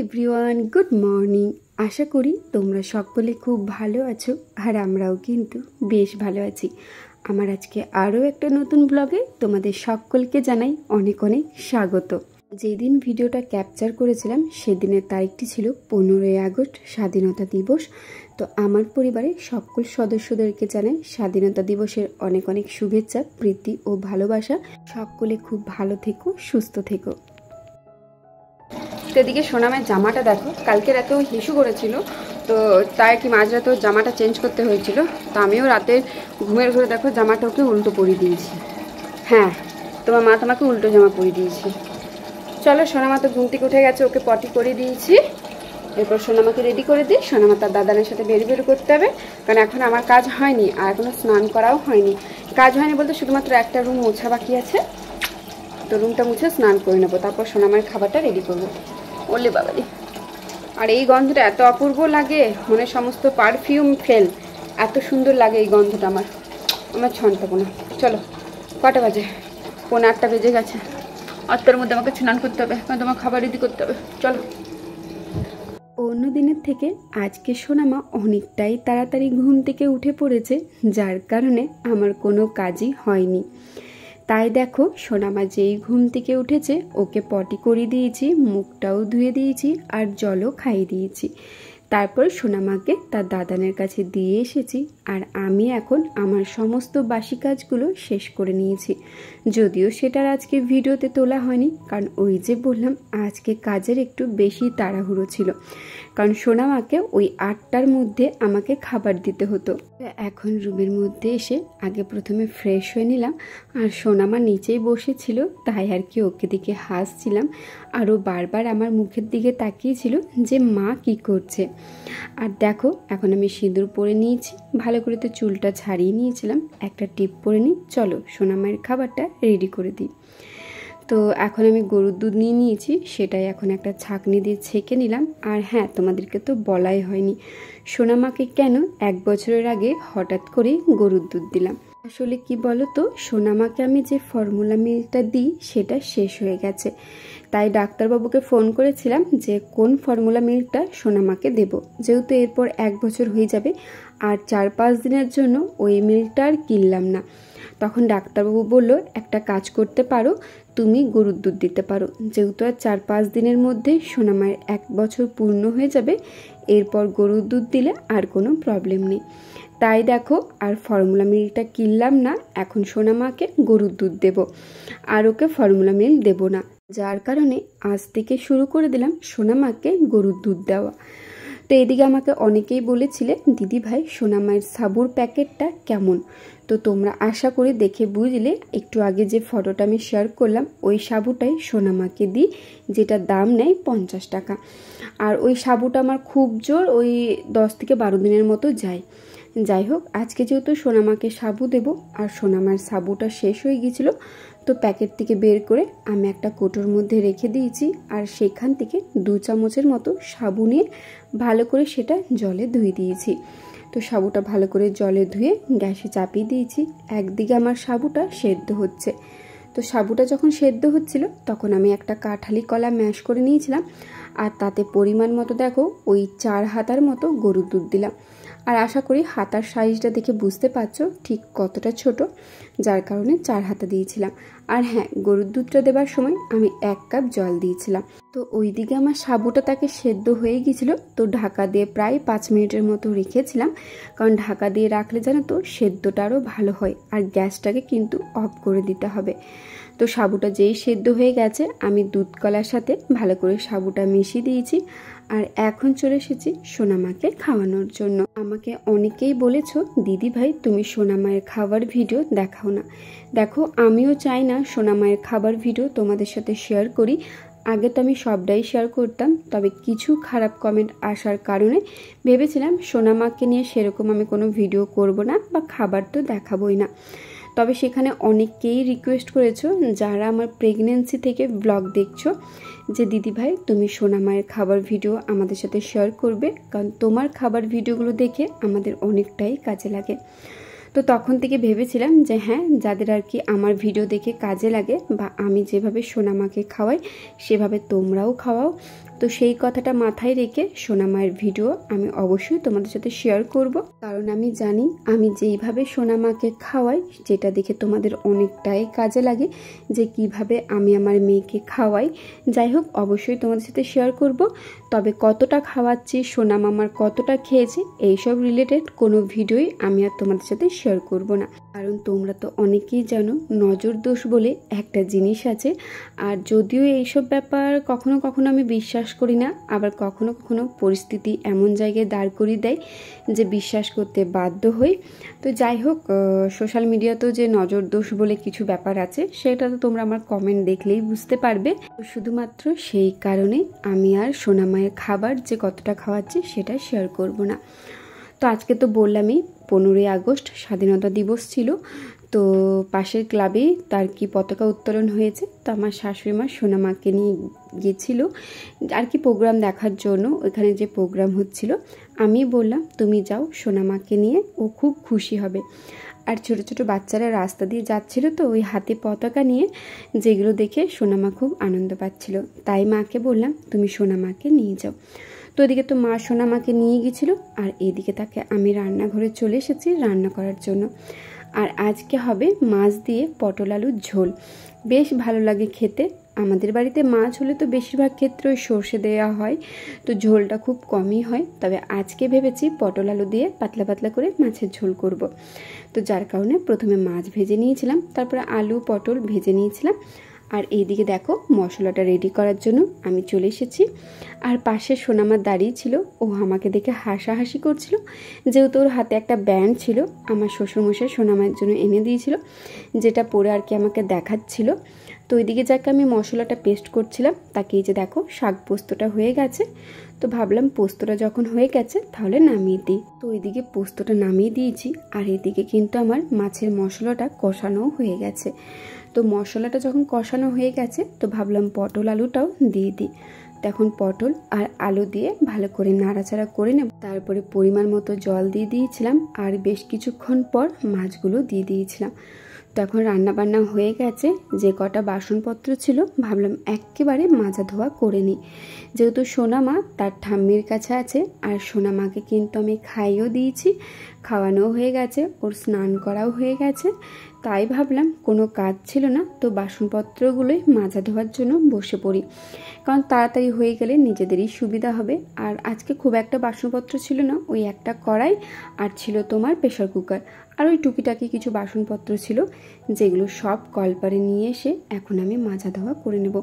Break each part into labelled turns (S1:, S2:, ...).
S1: Everyone, good morning. আশা করি তোমরা সকলে খুব ভালো আছো, আর আমরাও কিন্তু বেশ ভালো আছি। আমার আজকে আরও একটা নতুন ব্লগে তোমাদের সকলকে জানাই অনেক অনেক স্বাগত। যেদিন ভিডিওটা ক্যাপচার করেছিলাম সেদিনের তারিখটি ছিল 15ই আগস্ট, স্বাধীনতা দিবস। তো আমার পরিবারের সকল সদস্যদেরকে জানাই স্বাধীনতা দিবসের অনেক অনেক শুভেচ্ছা, প্রীতি ও ভালোবাসা। সকলে খুব ভালো থেকো, সুস্থ থেকো। এদিকে সোনামের জামাটা দেখো, কালকে রাতে ও হিসু করেছিল, তো তাই কি মাঝরাতে ওর জামাটা চেঞ্জ করতে হয়েছিল। তো আমিও রাতে ঘুমের ঘরে দেখো জামাটা ওকে উল্টো পরিয়ে দিয়েছি। হ্যাঁ, তোমার মা তোমাকে উল্টো জামা পরিয়ে দিয়েছি। চলো, সোনামা তো ঘুম থেকে উঠে গেছে, ওকে পটি করে দিয়েছি। এরপর সোনামাকে রেডি করে দিই। সোনামা তার দাদানের সাথে বের করতে হবে, কারণ এখন আমার কাজ হয়নি আর এখনও স্নান করাও হয়নি। কাজ হয়নি বলতে শুধুমাত্র একটা রুম মোছা বাকি আছে, তো রুমটা মুছে স্নান করে নেবো, তারপর সোনামার খাবারটা রেডি করবো। ওলে বাবারি, আর এই গন্ধটা এত অপূর্ব লাগে, মনে সমস্ত পারফিউম ফেল, এত সুন্দর লাগে এই গন্ধটা। আমার ছন্তাবো না। চলো, কটা বাজে? 8:15 বেজে গেছে। আর তার মধ্যে আমাকে স্নান করতে হবে, কারণ তোমার খাবার রেডি করতে হবে। চলো। অন্য দিনের থেকে আজকে সোনামা অনেকটাই তাড়াতাড়ি ঘুম থেকে উঠে পড়েছে, যার কারণে আমার কোনো কাজই হয়নি। তাই দেখো, সোনামা যেই ঘুম থেকে উঠেছে ওকে পটি করে দিয়েছি, মুখটাও ধুয়ে দিয়েছি আর জলও খাইয়ে দিয়েছি। তারপর সোনামাকে তার দাদানের কাছে দিয়ে এসেছি, আর আমি এখন আমার সমস্ত বাসি কাজগুলো শেষ করে নিয়েছি। যদিও সেটার আজকে ভিডিওতে তোলা হয়নি, কারণ ওই যে বললাম আজকে কাজের একটু বেশি তাড়াহুড়ো ছিল, কারণ সোনামাকে ওই 8টার মধ্যে আমাকে খাবার দিতে হতো। এখন রুমের মধ্যে এসে আগে প্রথমে ফ্রেশ হয়ে নিলাম, আর সোনামা নিচেই বসেছিল, তাই আর কি ওকে দিকে হাসছিলাম, আর ও বারবার আমার মুখের দিকে তাকিয়েছিল যে মা কি করছে। আর দেখো, এখন আমি সিঁদুর পরে নিয়েছি, ভালো করে তো চুলটা ছাড়িয়ে নিয়েছিলাম, একটা টিপ পরে নিই। চলো সোনামায়ের খাবারটা রেডি করে দিই। তো এখন আমি গরুর দুধ নিয়ে নিয়েছি, সেটাই এখন একটা ছাঁকনি দিয়ে ছেঁকে নিলাম। আর হ্যাঁ, তোমাদেরকে তো বলাই হয়নি সোনামাকে কেন 1 বছরের আগে হঠাৎ করে গরুর দুধ দিলাম। আসলে কি বলো তো, সোনামাকে আমি যে ফর্মুলা মিল্কটা দিই সেটা শেষ হয়ে গেছে, তাই ডাক্তারবাবুকে ফোন করেছিলাম যে কোন ফর্মুলা মিল্কটা সোনামাকে দেব, যেহেতু এরপর 1 বছর হয়ে যাবে আর 4-5 দিনের জন্য ওই মিল্কটা আর কিনলাম না। তখন ডাক্তারবাবু বলল, একটা কাজ করতে পারো, তুমি গরুর দুধ দিতে পারো, যেহেতু আর 4-5 দিনের মধ্যে সোনামায়ের 1 বছর পূর্ণ হয়ে যাবে, এরপর গরুর দুধ দিলে আর কোনো প্রবলেম নেই। তাই দেখো, আর ফর্মুলা মিল্কটা কিনলাম না, এখন সোনামাকে গরুর দুধ দেব, আর ওকে ফর্মুলা মিল্ক দেব না, যার কারণে আজ থেকে শুরু করে দিলাম সোনামাকে গরুর দুধ দেওয়া। তো এদিকে আমাকে অনেকেই বলেছিলে, দিদি ভাই সোনামায়ের সাবুর প্যাকেটটা কেমন, তো তোমরা আশা করে দেখে বুঝলে। একটু আগে যে ফটোটা আমি শেয়ার করলাম ওই সাবুটাই সোনামাকে দিই, যেটা দাম নেয় 50 টাকা। আর ওই সাবুটা আমার খুব জোর ওই 10 থেকে 12 দিনের মতো যায়। যাই হোক, আজকে যেহেতু সোনামাকে সাবু দেব, আর সোনামার সাবুটা শেষ হয়ে গিয়েছিলো, তো প্যাকেট থেকে বের করে আমি একটা কোটোর মধ্যে রেখে দিয়েছি, আর সেখান থেকে 2 চামচের মতো সাবু নিয়ে ভালো করে সেটা জলে ধুয়ে দিয়েছি। তো সাবুটা ভালো করে জলে ধুয়ে গ্যাসে চাপিয়ে দিয়েছি। একদিকে আমার সাবুটা সেদ্ধ হচ্ছে। তো সাবুটা যখন সেদ্ধ হচ্ছিল তখন আমি একটা কাঁঠালি কলা ম্যাশ করে নিয়েছিলাম, আর তাতে পরিমাণ মতো দেখো ওই 4 হাতার মতো গরুর দুধ দিলাম। আর আশা করি হাতার সাইজটা দেখে বুঝতে পারছো ঠিক কতটা ছোট, যার কারণে 4 হাতা দিয়েছিলাম। আর হ্যাঁ, গরুর দুধটা দেবার সময় আমি 1 কাপ জল দিয়েছিলাম। তো ওইদিকে আমার সাবুটা তাকে সেদ্ধ হয়ে গিয়েছিল, তো ঢাকা দিয়ে প্রায় 5 মিনিটের মতো রেখেছিলাম, কারণ ঢাকা দিয়ে রাখলে জানো তো সেদ্ধটা আরও ভালো হয়, আর গ্যাসটাকে কিন্তু অফ করে দিতে হবে। তো সাবুটা যেই সেদ্ধ হয়ে গেছে, আমি দুধ কলার সাথে ভালো করে সাবুটা মিশিয়ে দিয়েছি, আর এখন চলে এসেছি সোনামাকে খাওয়ানোর জন্য। আমাকে অনেকেই বলেছো, দিদি ভাই তুমি সোনামায়ের খাবার ভিডিও দেখাও না। দেখো, আমিও চাই না সোনামায়ের খাবার ভিডিও তোমাদের সাথে শেয়ার করি। আগে তো আমি সবটাই শেয়ার করতাম, তবে কিছু খারাপ কমেন্ট আসার কারণে ভেবেছিলাম সোনামাকে নিয়ে সেরকম আমি কোনো ভিডিও করব না, বা খাবার তো দেখাবোই না। তবে সেখানে অনেকেই রিকোয়েস্ট করেছো, যারা আমার প্রেগনেন্সি থেকে ব্লগ দেখছো, যে দিদি ভাই তুমি সোনামায়ের খাবার ভিডিও আমাদের সাথে শেয়ার করবে, কারণ তোমার খাবার ভিডিওগুলো দেখে আমাদের অনেকটাই কাজে লাগে। তো তখন থেকে ভেবেছিলাম যে হ্যাঁ, যাদের আর কি আমার ভিডিও দেখে কাজে লাগে, বা আমি যেভাবে সোনামাকে খাওয়াই সেভাবে তোমরাও খাওয়াও, তো সেই কথাটা মাথায় রেখে সোনামায়ের ভিডিও আমি অবশ্যই তোমাদের সাথে শেয়ার করব, কারণ আমি জানি আমি যেইভাবে সোনামাকে খাওয়াই, যেটা দেখে তোমাদের অনেকটাই কাজে লাগে যে কিভাবে আমি আমার মেয়েকে খাওয়াই। যাই হোক, অবশ্যই তোমাদের সাথে শেয়ার করব। তবে কতটা খাওয়াচ্ছি, সোনামা আমার কতটা খেয়েছে, এইসব রিলেটেড কোনো ভিডিওই আমি আর তোমাদের সাথে শেয়ার করব না। কারণ তোমরা তো অনেকেই জানো নজর দোষ বলে একটা জিনিস আছে। আর যদিও এইসব ব্যাপার কখনো কখনো আমি বিশ্বাস করি না, আবার কখনো কখনো পরিস্থিতি এমন জায়গায় দাঁড় করিয়ে দেয় যে বিশ্বাস করতে বাধ্য হই। তো যাই হোক, সোশ্যাল মিডিয়াতেও যে নজর দোষ বলে কিছু ব্যাপার আছে সেটা তো তোমরা আমার কমেন্ট দেখলেই বুঝতে পারবে। তো শুধুমাত্র সেই কারণে আমি আর সোনামায়ের খাবার যে কতটা খাওয়াচ্ছি সেটা শেয়ার করব না। তো আজকে তো বললামই 15ই আগস্ট স্বাধীনতা দিবস ছিল। তো পাশের ক্লাবেই তার কি পতাকা উত্তোলন হয়েছে। তো আমার শাশুড়ি মা সোনামাকে নিয়ে গিয়েছিল আর কি প্রোগ্রাম দেখার জন্য। ওইখানে যে প্রোগ্রাম হচ্ছিল আমি বললাম তুমি যাও সোনামাকে নিয়ে, ও খুব খুশি হবে। আর ছোট ছোট বাচ্চারা রাস্তা দিয়ে যাচ্ছিল, তো ওই হাতে পতাকা নিয়ে, যেগুলো দেখে সোনামা খুব আনন্দ পাচ্ছিল। তাই মাকে বললাম তুমি সোনামাকে নিয়ে যাও। তো ওইদিকে তো মা সোনামাকে নিয়ে গিয়েছিল, আর এইদিকে তাকে আমি রান্নাঘরে চলে এসেছি রান্না করার জন্য। আর আজকে হবে মাছ দিয়ে পটল আলুর ঝোল। বেশ ভালো লাগে খেতে। আমাদের বাড়িতে মাছ হলে তো বেশিরভাগ ক্ষেত্রে ওই সর্ষে দেওয়া হয়, তো ঝোলটা খুব কমই হয়। তবে আজকে ভেবেছি পটল আলু দিয়ে পাতলা পাতলা করে মাছের ঝোল করব। তো যার কারণে প্রথমে মাছ ভেজে নিয়েছিলাম, তারপরে আলু পটল ভেজে নিয়েছিলাম। আর এইদিকে দেখো মশলাটা রেডি করার জন্য আমি চলে এসেছি। আর পাশে সোনামা দাঁড়িয়ে ছিল, ও আমাকে দেখে হাসাহাসি করছিল, যেহেতু ওর হাতে একটা ব্যান্ড ছিল আমার শ্বশুরমশাই সোনামার জন্য এনে দিয়েছিল, যেটা পরে আর কি আমাকে দেখাচ্ছিল। তো ওইদিকে যাকে আমি মশলাটা পেস্ট করছিলাম, তাকেই যে দেখো শাক পোস্তটা হয়ে গেছে। তো ভাবলাম পোস্তটা যখন হয়ে গেছে তাহলে নামিয়ে দিই। তো ওইদিকে পোস্তটা নামিয়ে দিয়েছি, আর এদিকে কিন্তু আমার মাছের মশলাটা কষানোও হয়ে গেছে। তো মশলাটা যখন কষানো হয়ে গেছে, তো ভাবলাম পটল আলুটাও দিয়ে দিই। তখন পটল আর আলু দিয়ে ভালো করে নাড়াচাড়া করে নেব। তারপরে পরিমাণ মতো জল দিয়ে দিয়েছিলাম, আর বেশ কিছুক্ষণ পর মাছগুলো দিয়ে দিয়েছিলাম। তখন রান্নাবান্না হয়ে গেছে। যে কটা বাসনপত্র ছিল ভাবলাম একেবারে মাজা ধোয়া করে নিই, যেহেতু সোনামা তার ঠাম্মির কাছে আছে। আর সোনামাকে কিন্তু আমি খাইয়েও দিয়েছি, খাওয়ানোও হয়ে গেছে, ওর স্নান করাও হয়ে গেছে। তাই ভাবলাম কোনো কাজ ছিল না, তো বাসনপত্রগুলোই মাজা ধোয়ার জন্য বসে পড়ি, কারণ তাড়াতাড়ি হয়ে গেলে নিজেদেরই সুবিধা হবে। আর আজকে খুব একটা বাসনপত্র ছিল না, ওই একটা কড়াই আর ছিল তোমার প্রেশার কুকার, আর ওই টুকিটাকি কিছু বাসনপত্র ছিল, যেগুলো সব কলপারে নিয়ে এসে এখন আমি মাজা ধোয়া করে নেব।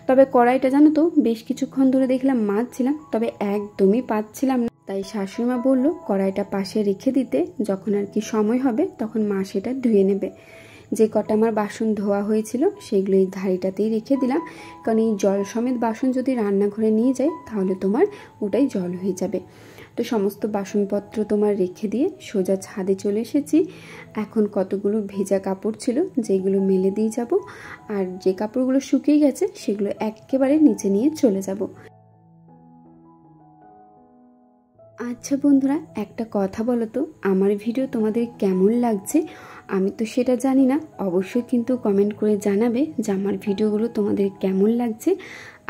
S1: তবে কড়াইটা জানো তো বেশ কিছুক্ষণ ধরে দেখলাম মাজছিলাম, তবে একদমই পাচ্ছিলাম না। তাই শাশুড়িমা বললো কড়াইটা পাশে রেখে দিতে, যখন আর কি সময় হবে তখন মা সেটা ধুয়ে নেবে। যে কটা আমার বাসন ধোয়া হয়েছিল সেগুলো এই ধাড়িটাতেই রেখে দিলাম, কারণ এই জল সমেত বাসন যদি রান্নাঘরে নিয়ে যায় তাহলে তোমার ওটাই জল হয়ে যাবে। তো সমস্ত বাসনপত্র তোমার রেখে দিয়ে সোজা ছাদে চলে এসেছি। এখন কতগুলো ভেজা কাপড় ছিল যেগুলো মেলে দিয়ে যাব, আর যে কাপড়গুলো শুকিয়ে গেছে সেগুলো একেবারে নিচে নিয়ে চলে যাব। আচ্ছা বন্ধুরা, একটা কথা বলো তো, আমার ভিডিও তোমাদের কেমন লাগছে? আমি তো সেটা জানি না, অবশ্যই কিন্তু কমেন্ট করে জানাবে যে আমার ভিডিওগুলো তোমাদের কেমন লাগছে।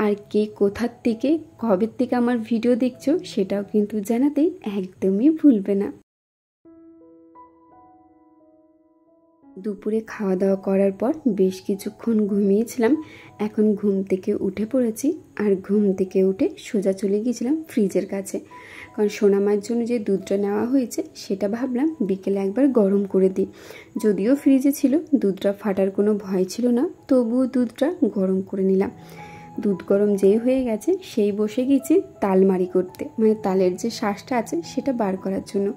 S1: আর কে কোথার থেকে কবে থেকে আমার ভিডিও দেখছো সেটাও কিন্তু জানাতে একদমই ভুলবে না। দুপুরে খাওয়া দাওয়া করার পর বেশ কিছুক্ষণ ঘুমিয়েছিলাম। এখন ঘুম থেকে উঠে পড়েছি, আর ঘুম থেকে উঠে সোজা চলে গিয়েছিলাম ফ্রিজের কাছে, কারণ সোনামার জন্য যে দুধটা নেওয়া হয়েছে সেটা ভাবলাম বিকেলে একবার গরম করে দিই। যদিও ফ্রিজে ছিল, দুধটা ফাটার কোনো ভয় ছিল না, তবুও দুধটা গরম করে নিলাম। দুধ গরম যেই হয়ে গেছে সেই বসে গেছি তালমারি করতে, মানে তালের যে শ্বাসটা আছে সেটা বার করার জন্য।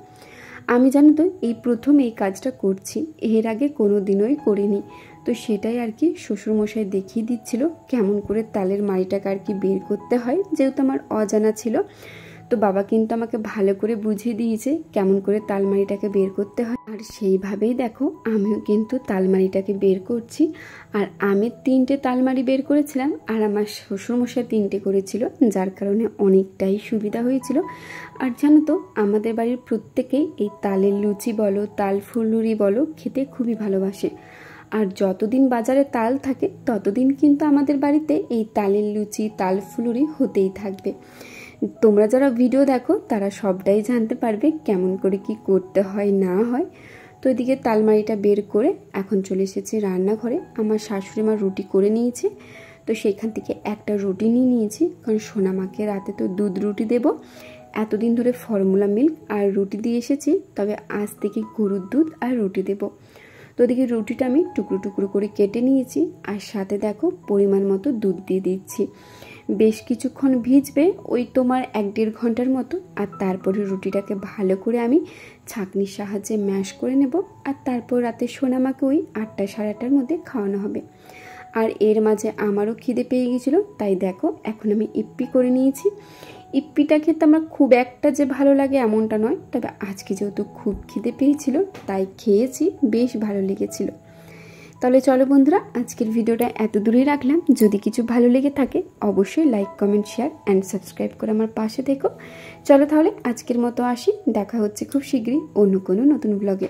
S1: আমি জানো তো এই প্রথম এই কাজটা করছি, এর আগে কোনো দিনই করিনি। তো সেটাই আর কি শ্বশুরমশাই দেখিয়ে দিচ্ছিল কেমন করে তালের মাড়িটাকে আর কি বের করতে হয়, যেহেতু আমার অজানা ছিল। তো বাবা কিন্তু আমাকে ভালো করে বুঝিয়ে দিয়েছে কেমন করে তালমারিটাকে বের করতে হয়, আর সেইভাবেই দেখো আমিও কিন্তু তালমারিটাকে বের করছি। আর আমি 3টে তালমারি বের করেছিলাম, আর আমার শ্বশুরমশাই 3টে করেছিল, যার কারণে অনেকটাই সুবিধা হয়েছিল। আর জানো তো আমাদের বাড়ির প্রত্যেকেই এই তালের লুচি বলো, তাল ফুলুরি বলো, খেতে খুবই ভালোবাসে। আর যতদিন বাজারে তাল থাকে ততদিন কিন্তু আমাদের বাড়িতে এই তালের লুচি তাল ফুলুরি হতেই থাকবে। তোমরা যারা ভিডিও দেখো তারা সবটাই জানতে পারবে কেমন করে কি করতে হয় না হয়। তো এদিকে তালমারিটা বের করে এখন চলে এসেছি রান্নাঘরে। আমার শাশুড়ি মা রুটি করে নিয়েছে, তো সেখান থেকে একটা রুটি নিয়ে নিয়েছি, কারণ সোনামাকে রাতে তো দুধ রুটি দেব। এতদিন ধরে ফর্মুলা মিল্ক আর রুটি দিয়ে এসেছি, তবে আজ থেকে গরুর দুধ আর রুটি দেব। তো ওদিকে রুটিটা আমি টুকরো টুকরো করে কেটে নিয়েছি, আর সাথে দেখো পরিমাণ মতো দুধ দিয়ে দিচ্ছি। বেশ কিছুক্ষণ ভিজবে, ওই তোমার 1-1.5 ঘন্টার মতো। আর তারপরে রুটিটাকে ভালো করে আমি ছাঁকনির সাহায্যে ম্যাশ করে নেব। আর তারপর রাতে সোনামাকে ওই 8টা সাড়ে 8টার মধ্যে খাওয়ানো হবে। আর এর মাঝে আমারও খিদে পেয়ে গেছিলো, তাই দেখো এখন আমি ইপ্পি করে নিয়েছি। ইপ্পিটা খেতে আমার খুব একটা যে ভালো লাগে এমনটা নয়, তবে আজকে যেহেতু খুব খিদে পেয়েছিল তাই খেয়েছি, বেশ ভালো লেগেছিল। তাহলে চলো বন্ধুরা, আজকের ভিডিওটা এত দূরেই রাখলাম। যদি কিছু ভালো লেগে থাকে অবশ্যই like comment share and subscribe করে আমার পাশে থেকো। চলো তাহলে আজকের মতো আসি, দেখা হচ্ছে খুব শীঘ্রই অন্য কোনো নতুন ব্লগে।